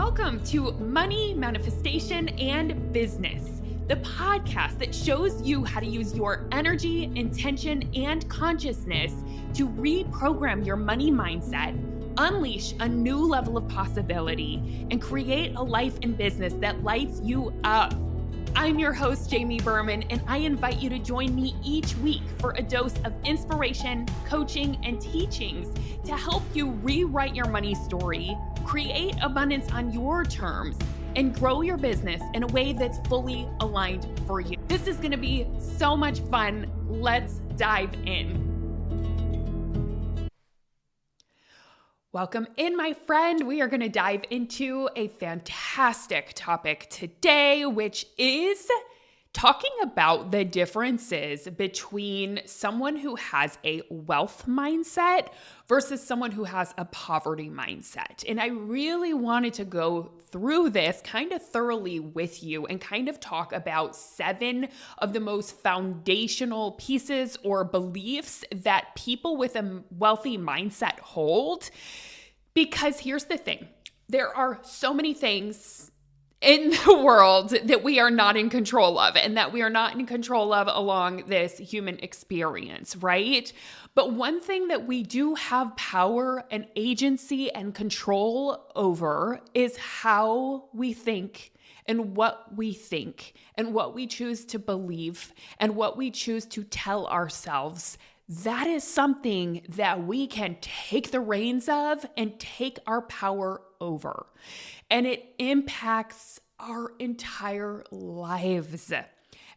Welcome to Money, Manifestation, and Business, the podcast that shows you how to use your energy, intention, and consciousness to reprogram your money mindset, unleash a new level of possibility, and create a life and business that lights you up. I'm your host, Jamie Berman, and I invite you to join me each week for a dose of inspiration, coaching, and teachings to help you rewrite your money story, create abundance on your terms, and grow your business in a way that's fully aligned for you. This is going to be so much fun. Let's dive in. Welcome in, my friend. We are going to dive into a fantastic topic today, which is talking about the differences between someone who has a wealth mindset versus someone who has a poverty mindset. And I really wanted to go through this kind of thoroughly with you and kind of talk about 7 of the most foundational pieces or beliefs that people with a wealthy mindset hold. Because here's the thing, there are so many things in the world that we are not in control of and that we are not in control of along this human experience, right? But one thing that we do have power and agency and control over is how we think and what we think and what we choose to believe and what we choose to tell ourselves. That is something that we can take the reins of and take our power over. And it impacts our entire lives.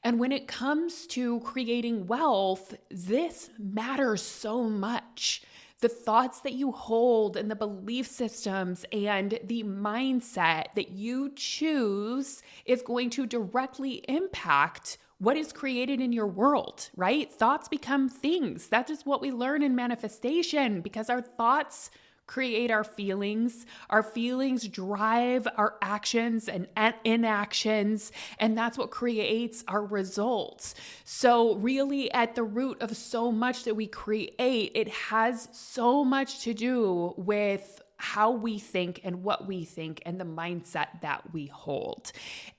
And when it comes to creating wealth, this matters so much. The thoughts that you hold and the belief systems and the mindset that you choose is going to directly impact what is created in your world, right? Thoughts become things. That is what we learn in manifestation because our thoughts create our feelings. Our feelings drive our actions and inactions, and that's what creates our results. So really at the root of so much that we create, it has so much to do with how we think and what we think and the mindset that we hold.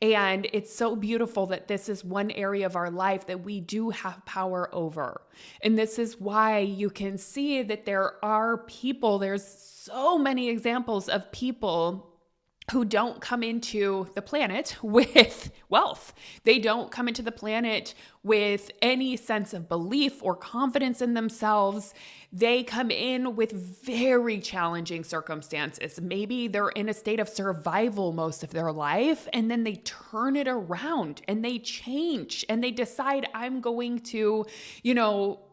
And it's so beautiful that this is one area of our life that we do have power over. And this is why you can see that there are people, there's so many examples of people who don't come into the planet with wealth. They don't come into the planet with any sense of belief or confidence in themselves. They come in with very challenging circumstances. Maybe they're in a state of survival most of their life, and then they turn it around and they change and they decide, I'm going to,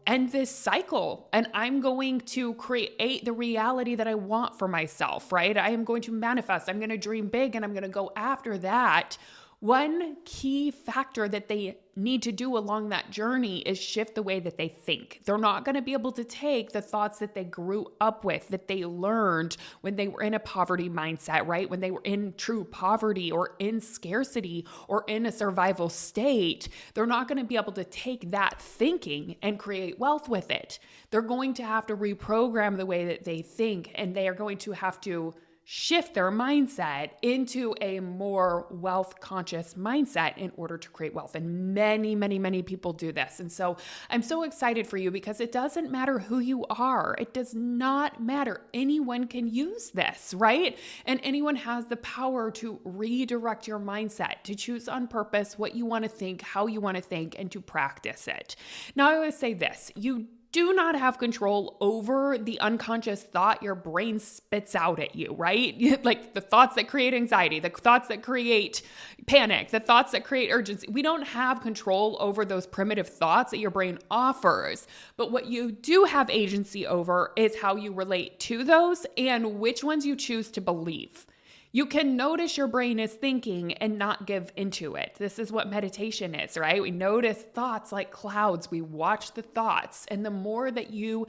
end this cycle and I'm going to create the reality that I want for myself, right? I am going to manifest, I'm going to dream big and I'm going to go after that. One key factor that they need to do along that journey is shift the way that they think. They're not going to be able to take the thoughts that they grew up with, that they learned when they were in a poverty mindset, right? When they were in true poverty or in scarcity or in a survival state. They're not going to be able to take that thinking and create wealth with it. They're going to have to reprogram the way that they think, and they are going to have to shift their mindset into a more wealth conscious mindset in order to create wealth. And many, many, many people do this. And so I'm so excited for you because it doesn't matter who you are. It does not matter. Anyone can use this, right? And anyone has the power to redirect your mindset, to choose on purpose what you want to think, how you want to think, and to practice it. Now, I always say this, you do not have control over the unconscious thought your brain spits out at you, right? Like the thoughts that create anxiety, the thoughts that create panic, the thoughts that create urgency. We don't have control over those primitive thoughts that your brain offers. But what you do have agency over is how you relate to those and which ones you choose to believe. You can notice your brain is thinking and not give into it. This is what meditation is, right? We notice thoughts like clouds. We watch the thoughts. And the more that you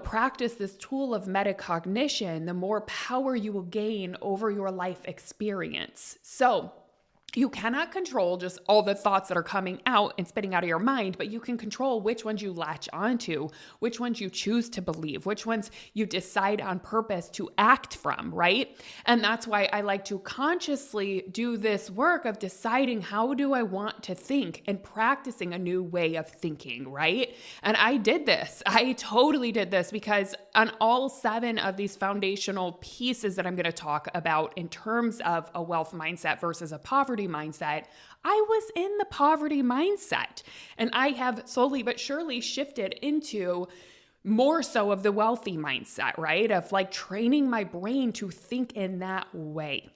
practice this tool of metacognition, the more power you will gain over your life experience. So You cannot control just all the thoughts that are coming out and spitting out of your mind, but you can control which ones you latch onto, which ones you choose to believe, which ones you decide on purpose to act from, right? And that's why I like to consciously do this work of deciding how do I want to think and practicing a new way of thinking, right? And I did this. I totally did this because on all 7 of these foundational pieces that I'm going to talk about in terms of a wealth mindset versus a poverty mindset, I was in the poverty mindset. And I have slowly but surely shifted into more so of the wealthy mindset, right? Of like training my brain to think in that way.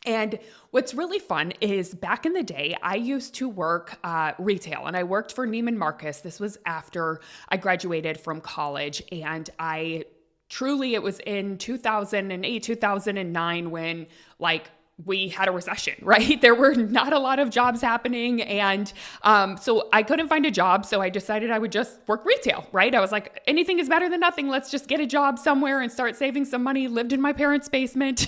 And what's really fun is back in the day, I used to work retail, and I worked for Neiman Marcus. This was after I graduated from college, and it was in 2008, 2009 when we had a recession, right? There were not a lot of jobs happening. And so I couldn't find a job. So I decided I would just work retail, right? I was like, anything is better than nothing. Let's just get a job somewhere and start saving some money. Lived in my parents' basement.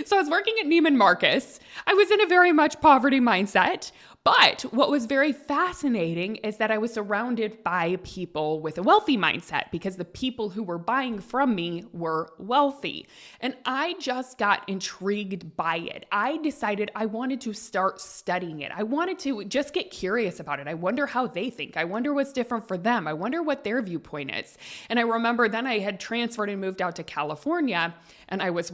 So I was working at Neiman Marcus. I was in a very much poverty mindset. But what was very fascinating is that I was surrounded by people with a wealthy mindset because the people who were buying from me were wealthy. And I just got intrigued by it. I decided I wanted to start studying it. I wanted to just get curious about it. I wonder how they think. I wonder what's different for them. I wonder what their viewpoint is. And I remember then I had transferred and moved out to California, and I was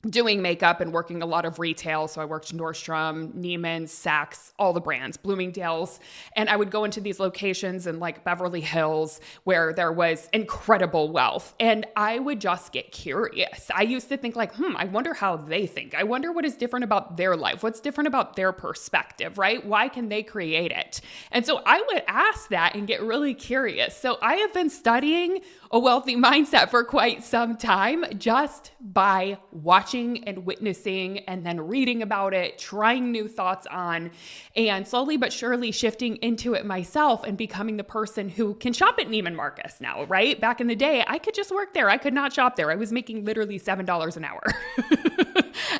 doing makeup and working a lot of retail. So I worked Nordstrom, Neiman's, Saks, all the brands, Bloomingdale's. And I would go into these locations in like Beverly Hills where there was incredible wealth. And I would just get curious. I used to think like, I wonder how they think. I wonder what is different about their life. What's different about their perspective, right? Why can they create it? And so I would ask that and get really curious. So I have been studying a wealthy mindset for quite some time just by watching and witnessing and then reading about it, trying new thoughts on, and slowly but surely shifting into it myself and becoming the person who can shop at Neiman Marcus now, right? Back in the day, I could just work there. I could not shop there. I was making literally $7 an hour.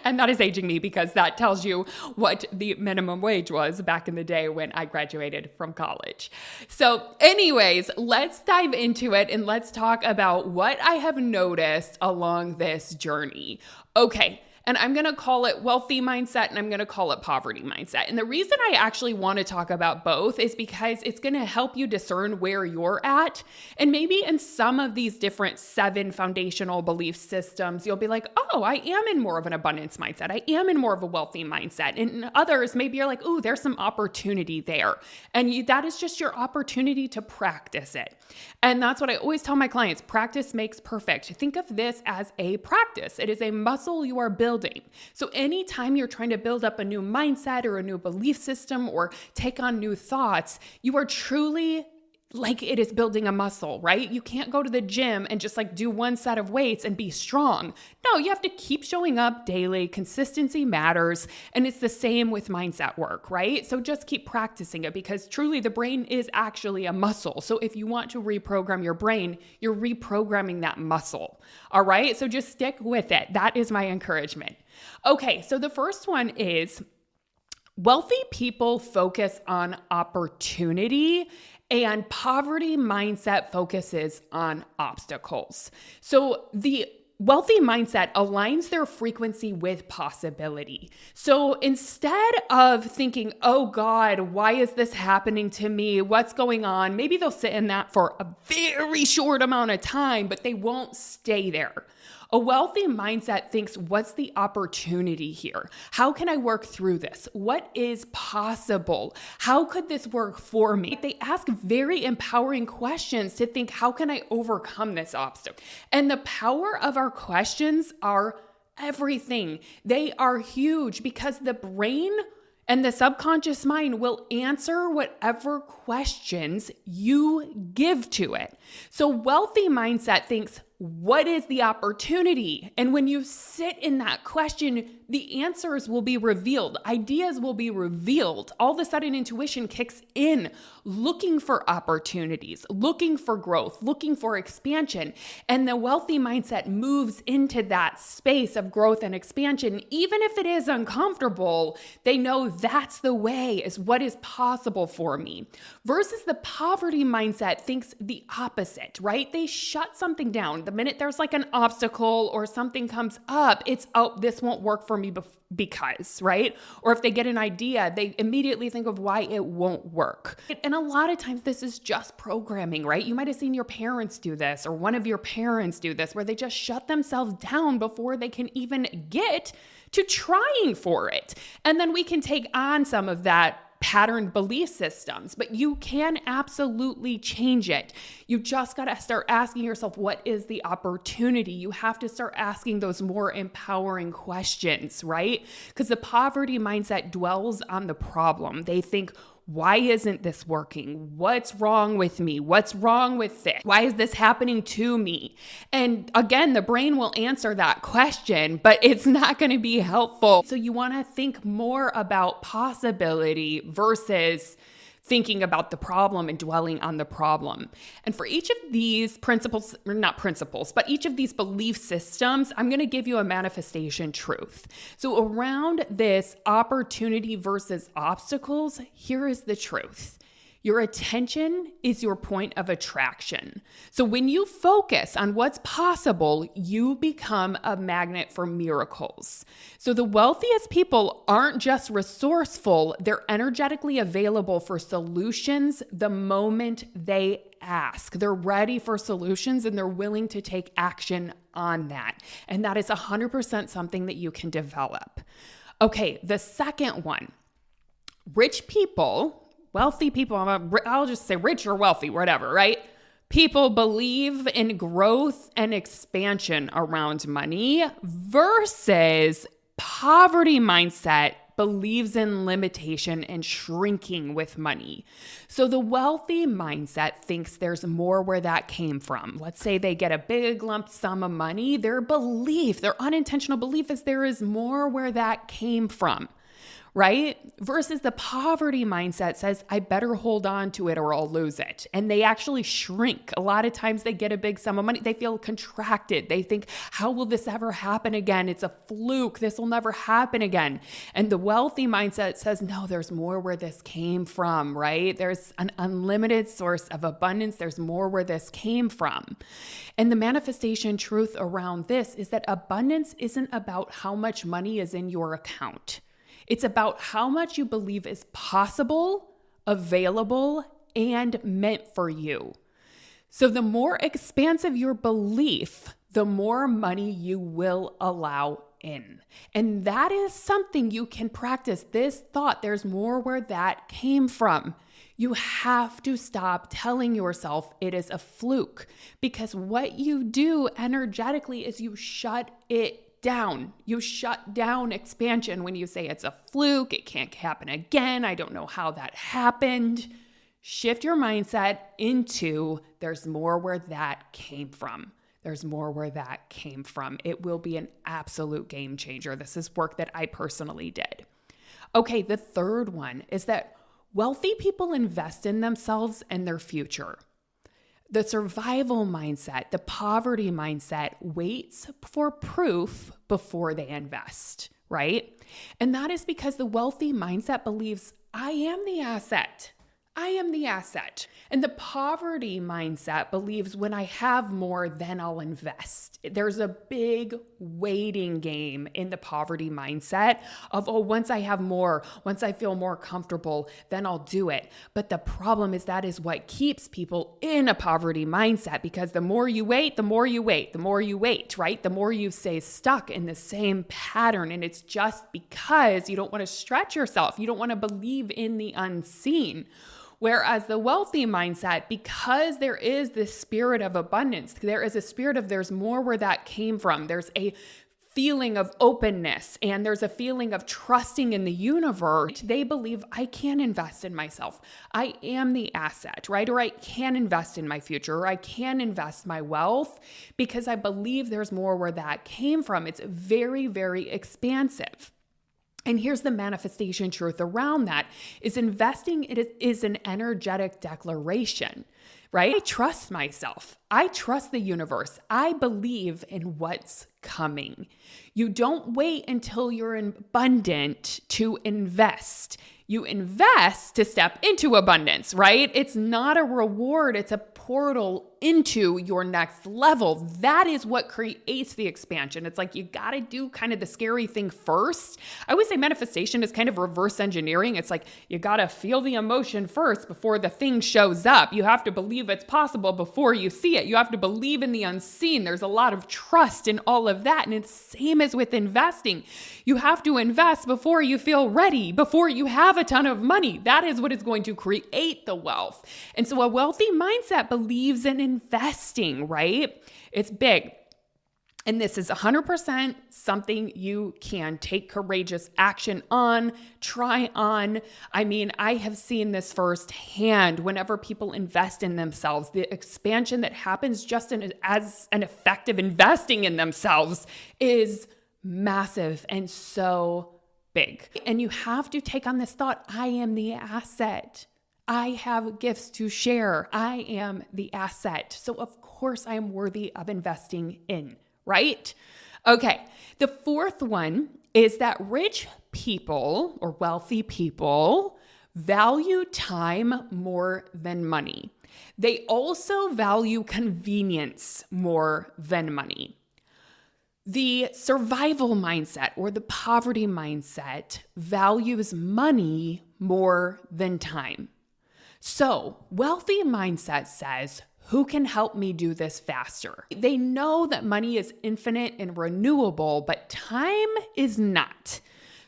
And that is aging me because that tells you what the minimum wage was back in the day when I graduated from college. So anyways, let's dive into it and let's talk about what I have noticed along this journey. Okay. And I'm going to call it wealthy mindset and I'm going to call it poverty mindset. And the reason I actually want to talk about both is because it's going to help you discern where you're at. And maybe in some of these different 7 foundational belief systems, you'll be like, oh, I am in more of an abundance mindset. I am in more of a wealthy mindset. And in others, maybe you're like, oh, there's some opportunity there. And that is just your opportunity to practice it. And that's what I always tell my clients. Practice makes perfect. Think of this as a practice. It is a muscle you are building. So anytime you're trying to build up a new mindset or a new belief system or take on new thoughts, you are truly like it is building a muscle, right? You can't go to the gym and just like do one set of weights and be strong. No, you have to keep showing up daily. Consistency matters. And it's the same with mindset work, right? So just keep practicing it because truly the brain is actually a muscle. So if you want to reprogram your brain, you're reprogramming that muscle. All right. So just stick with it. That is my encouragement. Okay. So the first one is wealthy people focus on opportunity and poverty mindset focuses on obstacles. So the wealthy mindset aligns their frequency with possibility. So instead of thinking, oh God, why is this happening to me? What's going on? Maybe they'll sit in that for a very short amount of time, but they won't stay there. A wealthy mindset thinks, what's the opportunity here? How can I work through this? What is possible? How could this work for me? They ask very empowering questions to think, how can I overcome this obstacle? And the power of our questions are everything. They are huge because the brain and the subconscious mind will answer whatever questions you give to it. So wealthy mindset thinks, what is the opportunity? And when you sit in that question, the answers will be revealed. Ideas will be revealed. All of a sudden, intuition kicks in, looking for opportunities, looking for growth, looking for expansion. And the wealthy mindset moves into that space of growth and expansion. Even if it is uncomfortable, they know that's the way, is what is possible for me. Versus the poverty mindset thinks the opposite, right? They shut something down. The minute there's like an obstacle or something comes up, it's, oh, this won't work for me because, right? Or if they get an idea, they immediately think of why it won't work. And a lot of times this is just programming, right? You might have seen your parents do this or one of your parents do this, where they just shut themselves down before they can even get to trying for it. And then we can take on some of that patterned belief systems, but you can absolutely change it. You just got to start asking yourself, what is the opportunity? You have to start asking those more empowering questions, right? Because the poverty mindset dwells on the problem. They think, why isn't this working? What's wrong with me? What's wrong with this? Why is this happening to me? And again, the brain will answer that question, but it's not going to be helpful. So you want to think more about possibility versus thinking about the problem and dwelling on the problem. And for each of these principles, or not principles, but each of these belief systems, I'm going to give you a manifestation truth. So around this opportunity versus obstacles, here is the truth. Your attention is your point of attraction. So when you focus on what's possible, you become a magnet for miracles. So the wealthiest people aren't just resourceful, they're energetically available for solutions the moment they ask. They're ready for solutions and they're willing to take action on that. And that is 100% something that you can develop. Okay, the second one, rich people, wealthy people, I'll just say rich or wealthy, whatever, right? People believe in growth and expansion around money versus poverty mindset believes in limitation and shrinking with money. So the wealthy mindset thinks there's more where that came from. Let's say they get a big lump sum of money. Their belief, their unintentional belief is there is more where that came from. Right? Versus the poverty mindset says, I better hold on to it or I'll lose it. And they actually shrink. A lot of times they get a big sum of money. They feel contracted. They think, how will this ever happen again? It's a fluke. This will never happen again. And the wealthy mindset says, no, there's more where this came from, right? There's an unlimited source of abundance. There's more where this came from. And the manifestation truth around this is that abundance isn't about how much money is in your account. It's about how much you believe is possible, available, and meant for you. So the more expansive your belief, the more money you will allow in. And that is something you can practice. This thought, there's more where that came from. You have to stop telling yourself it is a fluke, because what you do energetically is you shut it down. You shut down expansion when you say it's a fluke, it can't happen again, I don't know how that happened. Shift your mindset into there's more where that came from. There's more where that came from. It will be an absolute game changer. This is work that I personally did. Okay, the third one is that wealthy people invest in themselves and their future. The survival mindset, the poverty mindset waits for proof before they invest, right? And that is because the wealthy mindset believes, I am the asset. I am the asset. And the poverty mindset believes when I have more, then I'll invest. There's a big waiting game in the poverty mindset of, oh, once I have more, once I feel more comfortable, then I'll do it. But the problem is that is what keeps people in a poverty mindset, because the more you wait, the more you wait, the more you wait, right? The more you stay stuck in the same pattern. And it's just because you don't want to stretch yourself. You don't want to believe in the unseen. Whereas the wealthy mindset, because there is this spirit of abundance, there is a spirit of there's more where that came from. There's a feeling of openness and there's a feeling of trusting in the universe. They believe I can invest in myself. I am the asset, right? Or I can invest in my future, or I can invest my wealth because I believe there's more where that came from. It's very, very expansive. And here's the manifestation truth around that is investing is an energetic declaration, right? I trust myself. I trust the universe. I believe in what's coming. You don't wait until you're abundant to invest. You invest to step into abundance, right? It's not a reward. It's a portal into your next level. That is what creates the expansion. It's like you got to do kind of the scary thing first. I always say manifestation is kind of reverse engineering. It's like you got to feel the emotion first before the thing shows up. You have to believe it's possible before you see it. You have to believe in the unseen. There's a lot of trust in all of that. And it's the same as with investing. You have to invest before you feel ready, before you have a ton of money. That is what is going to create the wealth. And so a wealthy mindset believes in investing, right? It's big. And this is 100% something you can take courageous action on, try on. I mean, I have seen this firsthand whenever people invest in themselves. The expansion that happens just as an effect of investing in themselves is massive and so big. And you have to take on this thought, I am the asset. I have gifts to share. I am the asset. So of course I am worthy of investing in, right? Okay. The fourth one is that rich people or wealthy people value time more than money. They also value convenience more than money. The survival mindset or the poverty mindset values money more than time. So, wealthy mindset says, who can help me do this faster? They know that money is infinite and renewable, but time is not.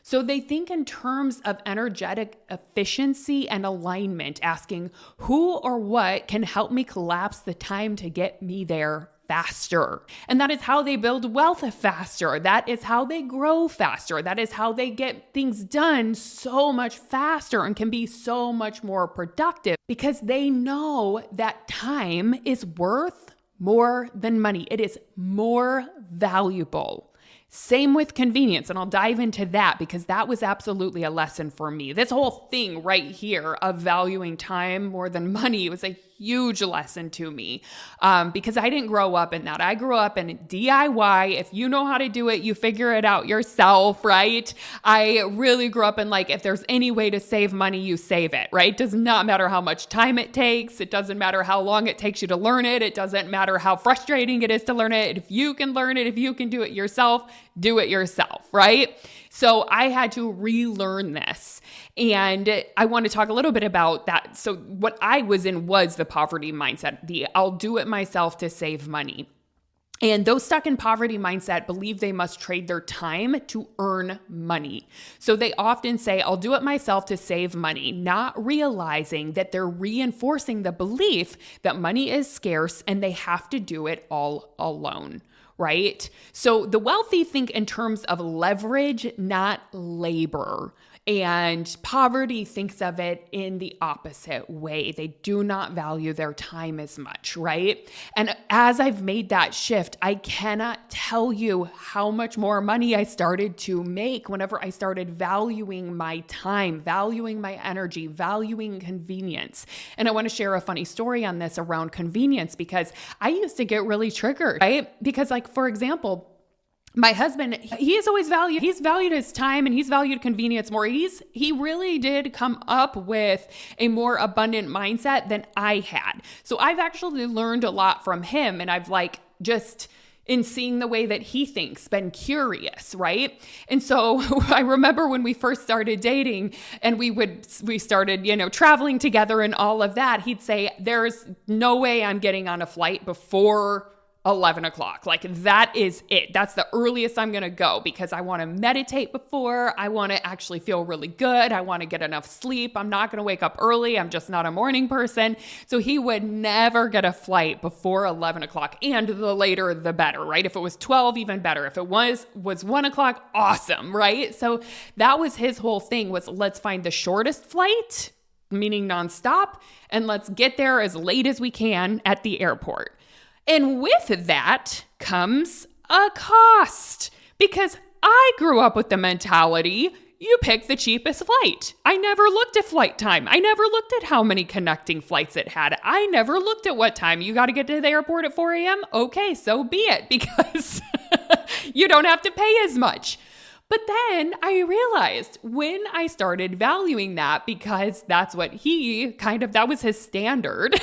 So they think in terms of energetic efficiency and alignment, asking who or what can help me collapse the time to get me there faster. And that is how they build wealth faster. That is how they grow faster. That is how they get things done so much faster and can be so much more productive because they know that time is worth more than money. It is more valuable. Same with convenience, and I'll dive into that because that was absolutely a lesson for me. This whole thing right here of valuing time more than money was a huge lesson to me because I didn't grow up in that. I grew up in DIY. If you know how to do it, you figure it out yourself, right? I really grew up in like, if there's any way to save money, you save it, right? Does not matter how much time it takes. It doesn't matter how long it takes you to learn it. It doesn't matter how frustrating it is to learn it. If you can learn it, if you can do it yourself, do it yourself, right? So I had to relearn this. And I want to talk a little bit about that. So what I was in was the poverty mindset, the I'll do it myself to save money. And those stuck in poverty mindset believe they must trade their time to earn money. So they often say, I'll do it myself to save money, not realizing that they're reinforcing the belief that money is scarce and they have to do it all alone. Right? So the wealthy think in terms of leverage, not labor. And poverty thinks of it in the opposite way. They do not value their time as much, right? And as I've made that shift, I cannot tell you how much more money I started to make whenever I started valuing my time, valuing my energy, valuing convenience. And I want to share a funny story on this around convenience because I used to get really triggered, right? Because like, for example, my husband, he's valued his time and he's valued convenience more. He really did come up with a more abundant mindset than I had. So I've actually learned a lot from him and I've like just in seeing the way that he thinks, been curious, right? And so I remember when we first started dating and we started, traveling together and all of that, he'd say, there's no way I'm getting on a flight before 11 o'clock. Like that is it. That's the earliest I'm going to go because I want to meditate before. I want to actually feel really good. I want to get enough sleep. I'm not going to wake up early. I'm just not a morning person. So he would never get a flight before 11 o'clock, and the later, the better, right? If it was 12, even better. If it was 1 o'clock, awesome, right? So that was his whole thing, was let's find the shortest flight, meaning nonstop, and let's get there as late as we can at the airport. And with that comes a cost, because I grew up with the mentality, you pick the cheapest flight. I never looked at flight time. I never looked at how many connecting flights it had. I never looked at what time. You got to get to the airport at 4 a.m.? Okay, so be it, because you don't have to pay as much. But then I realized when I started valuing that, because that's what that was his standard.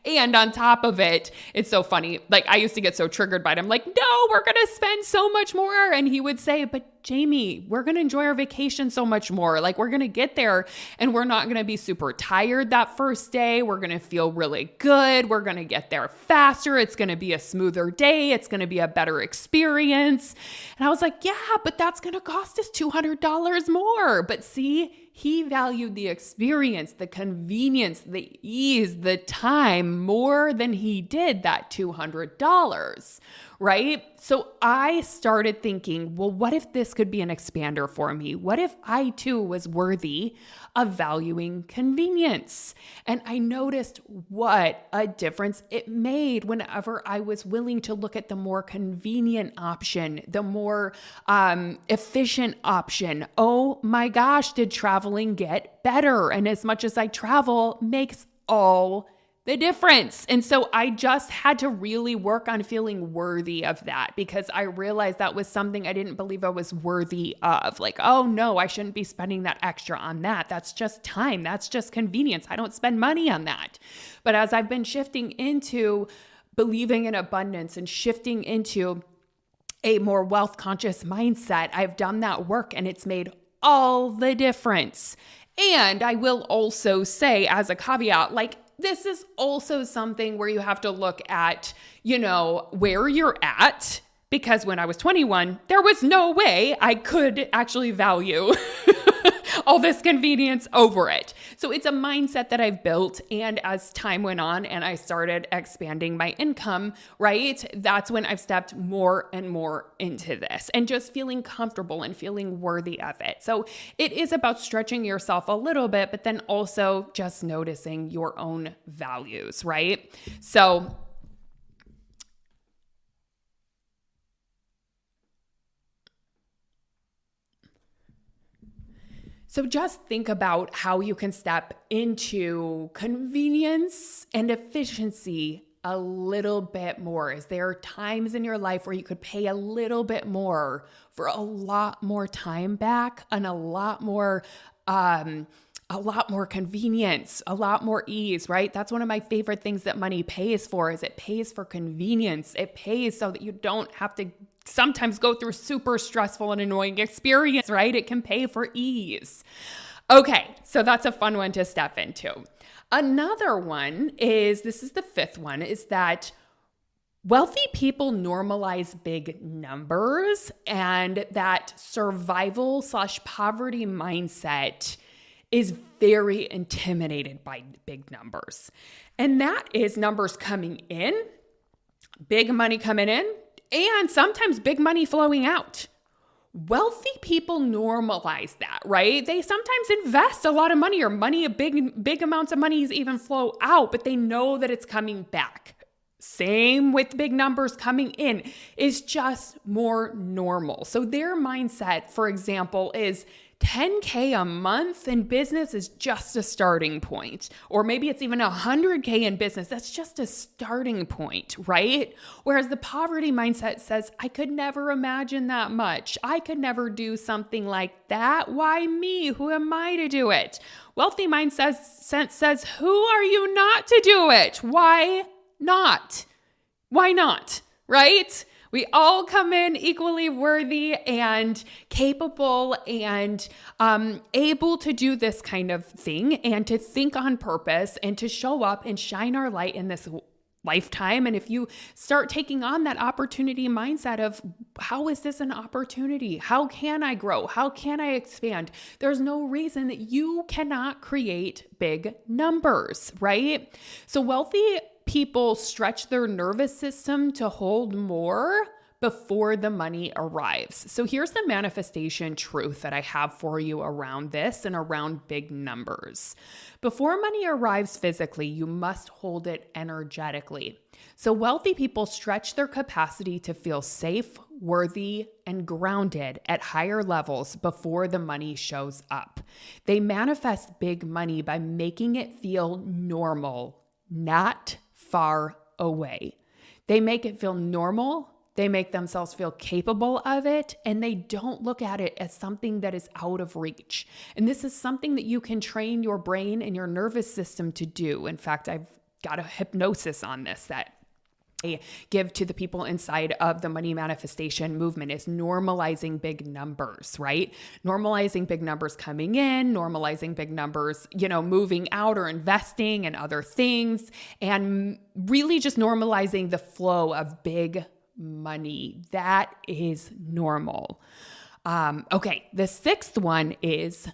And on top of it, it's so funny. Like I used to get so triggered by it. I'm like, no, we're going to spend so much more. And he would say, but Jamie, we're going to enjoy our vacation so much more. Like we're going to get there and we're not going to be super tired that first day. We're going to feel really good. We're going to get there faster. It's going to be a smoother day. It's going to be a better experience. And I was like, yeah, but that's going to cost us $200 more. But see, he valued the experience, the convenience, the ease, the time more than he did that $200, right? So I started thinking, well, what if this could be an expander for me? What if I too was worthy of valuing convenience? And I noticed what a difference it made whenever I was willing to look at the more convenient option, the more efficient option. Oh my gosh, did traveling get better? And as much as I travel makes all the difference. And so I just had to really work on feeling worthy of that, because I realized that was something I didn't believe I was worthy of. Like, oh no, I shouldn't be spending that extra on that. That's just time. That's just convenience. I don't spend money on that. But as I've been shifting into believing in abundance and shifting into a more wealth conscious mindset, I've done that work and it's made all the difference. And I will also say, as a caveat, like, this is also something where you have to look at, where you're at, because when I was 21, there was no way I could actually value all this convenience over it. So it's a mindset that I've built. And as time went on and I started expanding my income, right, that's when I've stepped more and more into this and just feeling comfortable and feeling worthy of it. So it is about stretching yourself a little bit, but then also just noticing your own values, right? So just think about how you can step into convenience and efficiency a little bit more. Is there times in your life where you could pay a little bit more for a lot more time back and a lot more convenience, a lot more ease, right? That's one of my favorite things that money pays for, is it pays for convenience. It pays so that you don't have to sometimes go through super stressful and annoying experience, right? It can pay for ease. Okay, so that's a fun one to step into. Another one is, this is the fifth one, is that wealthy people normalize big numbers, and that survival/poverty mindset is very intimidated by big numbers. And that is numbers coming in, big money coming in, and sometimes big money flowing out. Wealthy people normalize that, right? They sometimes invest a lot of money, or big amounts of money even flow out, but they know that it's coming back. Same with big numbers coming in, is just more normal. So their mindset, for example, is $10K a month in business is just a starting point. Or maybe it's even $100K in business. That's just a starting point, right? Whereas the poverty mindset says, I could never imagine that much. I could never do something like that. Why me? Who am I to do it? Wealthy mindset says, who are you not to do it? Why not? Why not? Right? We all come in equally worthy and capable and able to do this kind of thing, and to think on purpose and to show up and shine our light in this lifetime. And if you start taking on that opportunity mindset of how is this an opportunity? How can I grow? How can I expand? There's no reason that you cannot create big numbers, right? So wealthy people stretch their nervous system to hold more before the money arrives. So here's the manifestation truth that I have for you around this and around big numbers. Before money arrives physically, you must hold it energetically. So wealthy people stretch their capacity to feel safe, worthy, and grounded at higher levels before the money shows up. They manifest big money by making it feel normal, not far away. They make it feel normal. They make themselves feel capable of it, and they don't look at it as something that is out of reach. And this is something that you can train your brain and your nervous system to do. In fact, I've got a hypnosis on this that I give to the people inside of the money manifestation movement is normalizing big numbers, right? Normalizing big numbers coming in, normalizing big numbers, moving out or investing and other things, and really just normalizing the flow of big money. That is normal. Okay, the sixth one is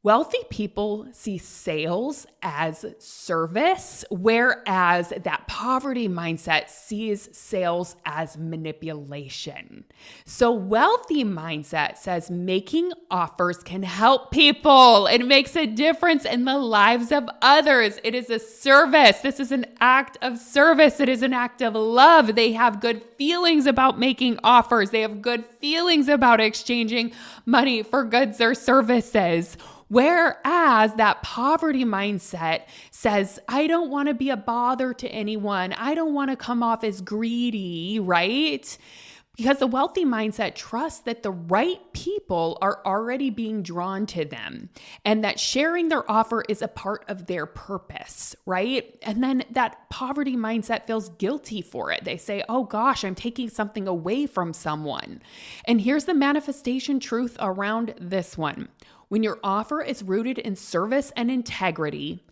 wealthy people see sales as service, whereas that poverty mindset sees sales as manipulation. So wealthy mindset says making offers can help people. It makes a difference in the lives of others. It is a service. This is an act of service. It is an act of love. They have good feelings about making offers. They have good feelings about exchanging money for goods or services. Whereas that poverty mindset says, I don't want to be a bother to anyone. I don't want to come off as greedy, right? Because the wealthy mindset trusts that the right people are already being drawn to them and that sharing their offer is a part of their purpose, right? And then that poverty mindset feels guilty for it. They say, oh gosh, I'm taking something away from someone. And here's the manifestation truth around this one. When your offer is rooted in service and integrity,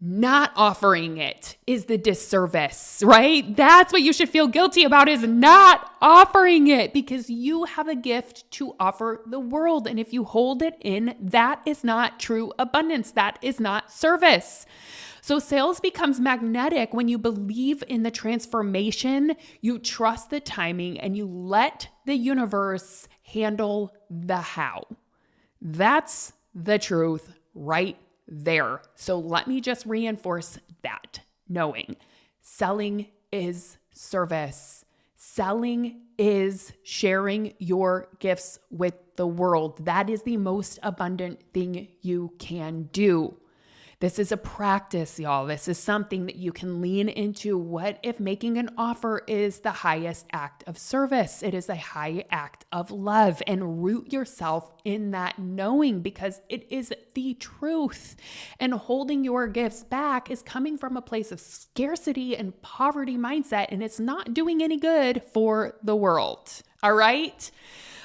not offering it is the disservice, right? That's what you should feel guilty about, is not offering it, because you have a gift to offer the world. And if you hold it in, that is not true abundance. That is not service. So sales becomes magnetic when you believe in the transformation, you trust the timing, and you let the universe handle the how. That's the truth right there. So let me just reinforce that, knowing selling is service. Selling is sharing your gifts with the world. That is the most abundant thing you can do. This is a practice, y'all. This is something that you can lean into. What if making an offer is the highest act of service? It is a high act of love, and root yourself in that knowing, because it is the truth. And holding your gifts back is coming from a place of scarcity and poverty mindset, and it's not doing any good for the world. All right?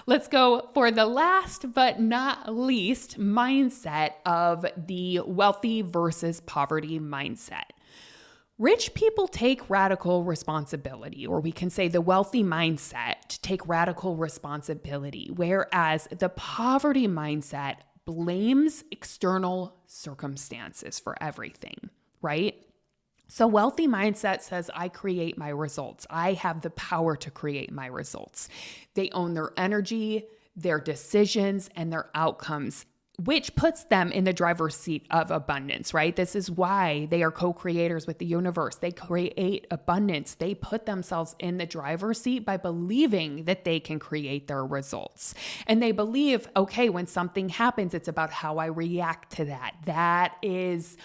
Let's go for the last but not least mindset of the wealthy versus poverty mindset. Rich people take radical responsibility, or we can say the wealthy mindset take radical responsibility, whereas the poverty mindset blames external circumstances for everything, right? So wealthy mindset says, I create my results. I have the power to create my results. They own their energy, their decisions, and their outcomes, which puts them in the driver's seat of abundance, right? This is why they are co-creators with the universe. They create abundance. They put themselves in the driver's seat by believing that they can create their results. And they believe, okay, when something happens, it's about how I react to that. That is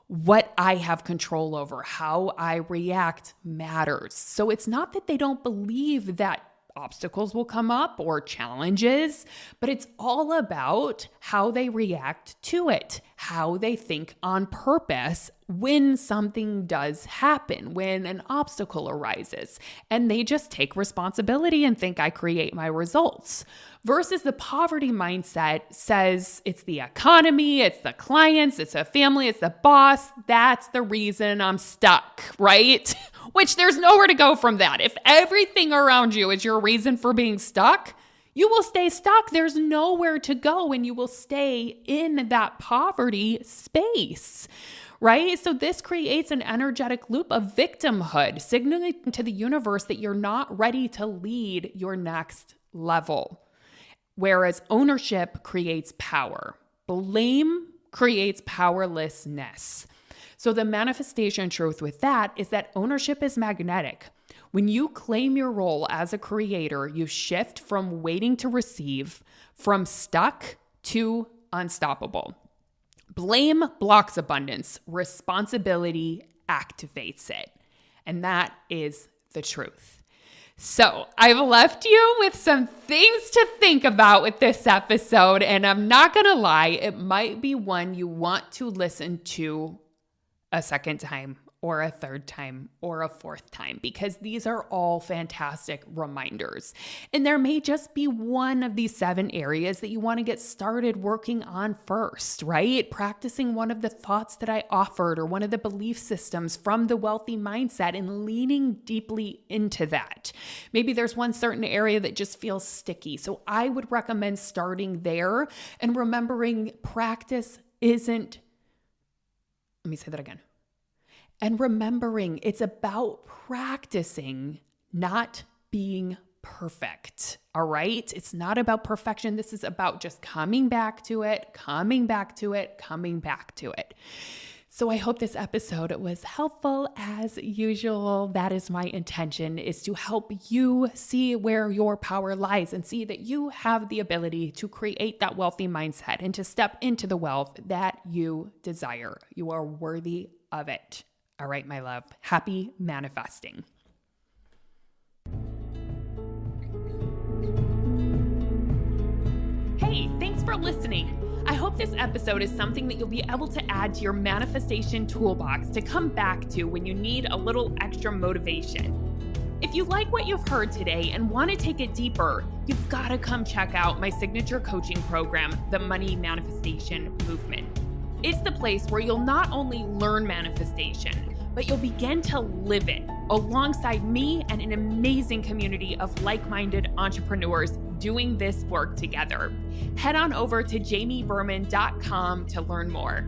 what I have control over. How I react matters. So it's not that they don't believe that obstacles will come up or challenges, but it's all about how they react to it, how they think on purpose when something does happen, when an obstacle arises, and they just take responsibility and think I create my results. Versus the poverty mindset says it's the economy, it's the clients, it's a family, it's the boss. That's the reason I'm stuck, right? which there's nowhere to go from that. If everything around you is your reason for being stuck, you will stay stuck. There's nowhere to go and you will stay in that poverty space, right? So this creates an energetic loop of victimhood, signaling to the universe that you're not ready to lead your next level. Whereas ownership creates power. Blame creates powerlessness. So the manifestation truth with that is that ownership is magnetic. When you claim your role as a creator, you shift from waiting to receive, from stuck to unstoppable. Blame blocks abundance. Responsibility activates it. And that is the truth. So I've left you with some things to think about with this episode, and I'm not going to lie, it might be one you want to listen to a second time or a third time or a fourth time, because these are all fantastic reminders. And there may just be one of these 7 areas that you want to get started working on first, right? Practicing one of the thoughts that I offered or one of the belief systems from the wealthy mindset and leaning deeply into that. Maybe there's one certain area that just feels sticky. So I would recommend starting there and remembering practice isn't, let me say that again. And remembering it's about practicing, not being perfect. All right? It's not about perfection. This is about just coming back to it, coming back to it, coming back to it. So I hope this episode was helpful as usual. That is my intention, is to help you see where your power lies and see that you have the ability to create that wealthy mindset and to step into the wealth that you desire. You are worthy of it. All right, my love. Happy manifesting. Hey, thanks for listening. I hope this episode is something that you'll be able to add to your manifestation toolbox to come back to when you need a little extra motivation. If you like what you've heard today and want to take it deeper, you've got to come check out my signature coaching program, the Money Manifestation Movement. It's the place where you'll not only learn manifestation, but you'll begin to live it alongside me and an amazing community of like-minded entrepreneurs doing this work together. Head on over to jamieberman.com to learn more.